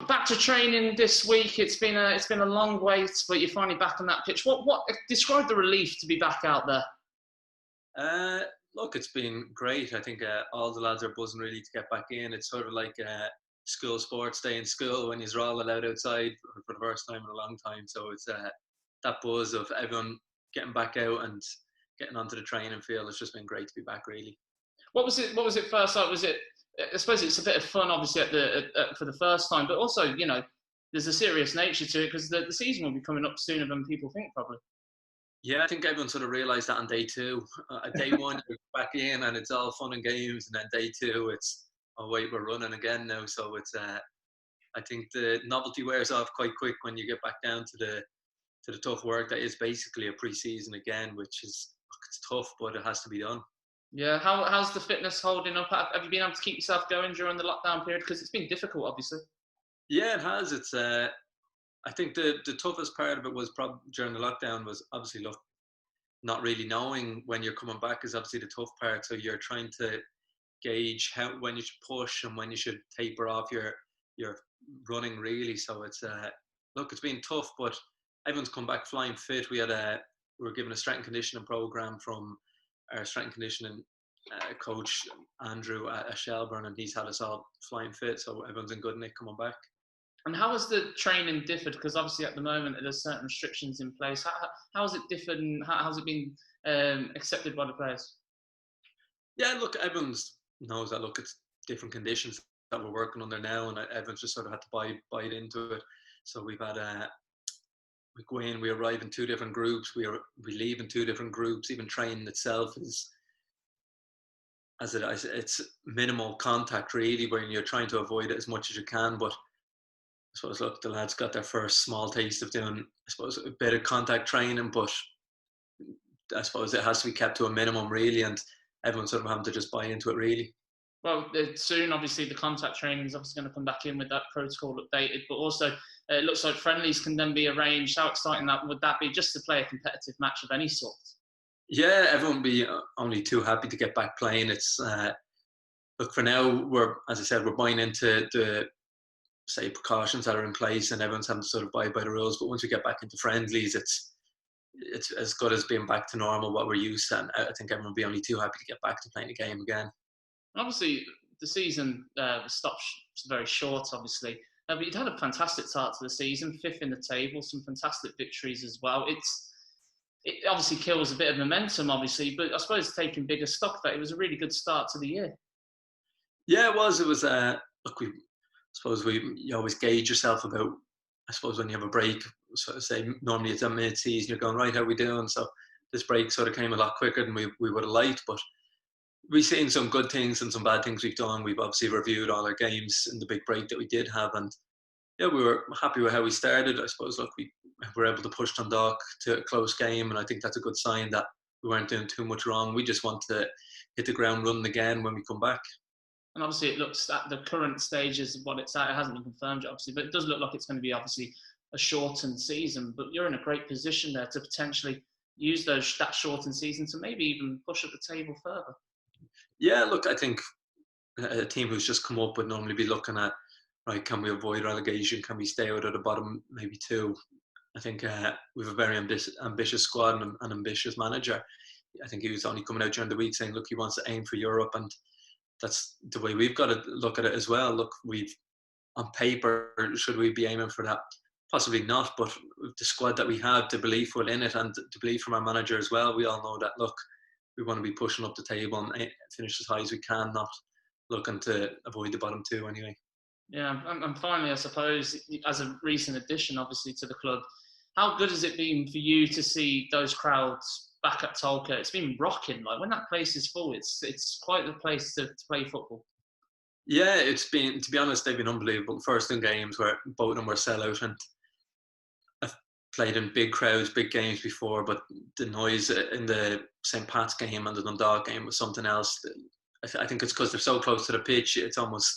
back to training this week. It's been a long wait, but you're finally back on that pitch. What describe the relief to be back out there? Look, it's been great. I think all the lads are buzzing really to get back in. It's sort of like school sports day in school when you're all allowed outside for the first time in a long time. So it's that buzz of everyone getting back out and getting onto the training field. It's just been great to be back, really. What was it first like? Was it? I suppose it's a bit of fun, obviously, for the first time, but also, you know, there's a serious nature to it because the season will be coming up sooner than people think, probably. Yeah, I think everyone sort of realised that on day two. Day one, you're back in and it's all fun and games, and then day two, it's, oh wait, we're running again now. So it's, I think the novelty wears off quite quick when you get back down to the tough work that is basically a pre-season again, which is, it's tough, but it has to be done. Yeah, how's the fitness holding up? Have you been able to keep yourself going during the lockdown period? Because it's been difficult, obviously. Yeah, it has. It's I think the toughest part of it was probably during the lockdown was obviously not really knowing when you're coming back is obviously the tough part. So you're trying to gauge when you should push and when you should taper off your running, really. So it's look, it's been tough, but everyone's come back flying fit. We were given a strength and conditioning program from our strength and conditioning coach Andrew at Shelbourne, and he's had us all flying fit, so everyone's in good nick coming back. And how has the training differed? Because obviously at the moment there's certain restrictions in place. How has it differed, and how has it been accepted by the players? Yeah, look, everyone's knows that. Look, it's different conditions that we're working under now, and everyone's just sort of had to bite into it. So we've had we go in, we arrive in two different groups, we leave in two different groups. Even training itself is, it's minimal contact really, when you're trying to avoid it as much as you can. But I suppose, look, the lads got their first small taste of doing, I suppose, a bit of contact training, but I suppose it has to be kept to a minimum really, and everyone's sort of having to just buy into it really. Well, soon, obviously, the contact training is obviously going to come back in with that protocol updated, but also it looks like friendlies can then be arranged. How exciting would that be, just to play a competitive match of any sort? Yeah, everyone would be only too happy to get back playing. It's look, for now, as I said, we're buying into the, say, precautions that are in place, and everyone's having to sort of abide by the rules. But once we get back into friendlies, it's as good as being back to normal, what we're used to. And I think everyone will be only too happy to get back to playing the game again. Obviously, the season stopped very short, obviously. But you'd had a fantastic start to the season, 5th in the table, some fantastic victories as well. It obviously kills a bit of momentum, obviously, but I suppose taking bigger stock that it was a really good start to the year. Yeah, it was. It was, look, you always gauge yourself about, I suppose, when you have a break, sort of say, normally it's a mid-season, you're going, right, how are we doing? So this break sort of came a lot quicker than we would have liked, but we've seen some good things and some bad things we've done. We've obviously reviewed all our games in the big break that we did have, and yeah, we were happy with how we started. I suppose, look, we were able to push Dundalk to a close game, and I think that's a good sign that we weren't doing too much wrong. We just want to hit the ground running again when we come back. And obviously it looks at the current stages of what it's at. It hasn't been confirmed yet, obviously, but it does look like it's going to be obviously a shortened season. But you're in a great position there to potentially use that shortened season to maybe even push up the table further. Yeah, look, I think a team who's just come up would normally be looking at, right, can we avoid relegation? Can we stay out of the bottom maybe two? I think we have a very ambitious squad and an ambitious manager. I think he was only coming out during the week saying, look, he wants to aim for Europe, and that's the way we've got to look at it as well. Look, on paper, should we be aiming for that? Possibly not, but the squad that we have, the belief within it, and the belief from our manager as well, we all know that, look, we want to be pushing up the table and finish as high as we can, not looking to avoid the bottom two anyway. Yeah, and finally, I suppose, as a recent addition, obviously, to the club, how good has it been for you to see those crowds back at Tolka? It's been rocking. Like, when that place is full, it's quite the place to play football. Yeah, it's been, to be honest, they've been unbelievable. First in games where both of them were sellout, and I've played in big crowds, big games before, but the noise in the St. Pat's game and the Dundalk game was something else. I think it's because they're so close to the pitch, it's almost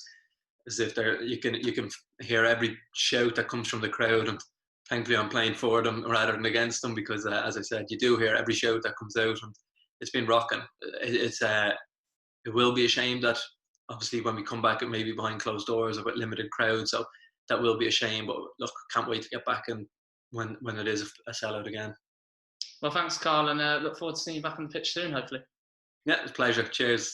as if you can hear every shout that comes from the crowd, and thankfully I'm playing for them rather than against them, because as I said, you do hear every shout that comes out, and it's been rocking. It will be a shame that obviously when we come back it may be behind closed doors or with limited crowds, so that will be a shame. But look, can't wait to get back and when it is a sellout again. Well, thanks, Karl, and look forward to seeing you back on the pitch soon, hopefully. Yeah, it's a pleasure. Cheers.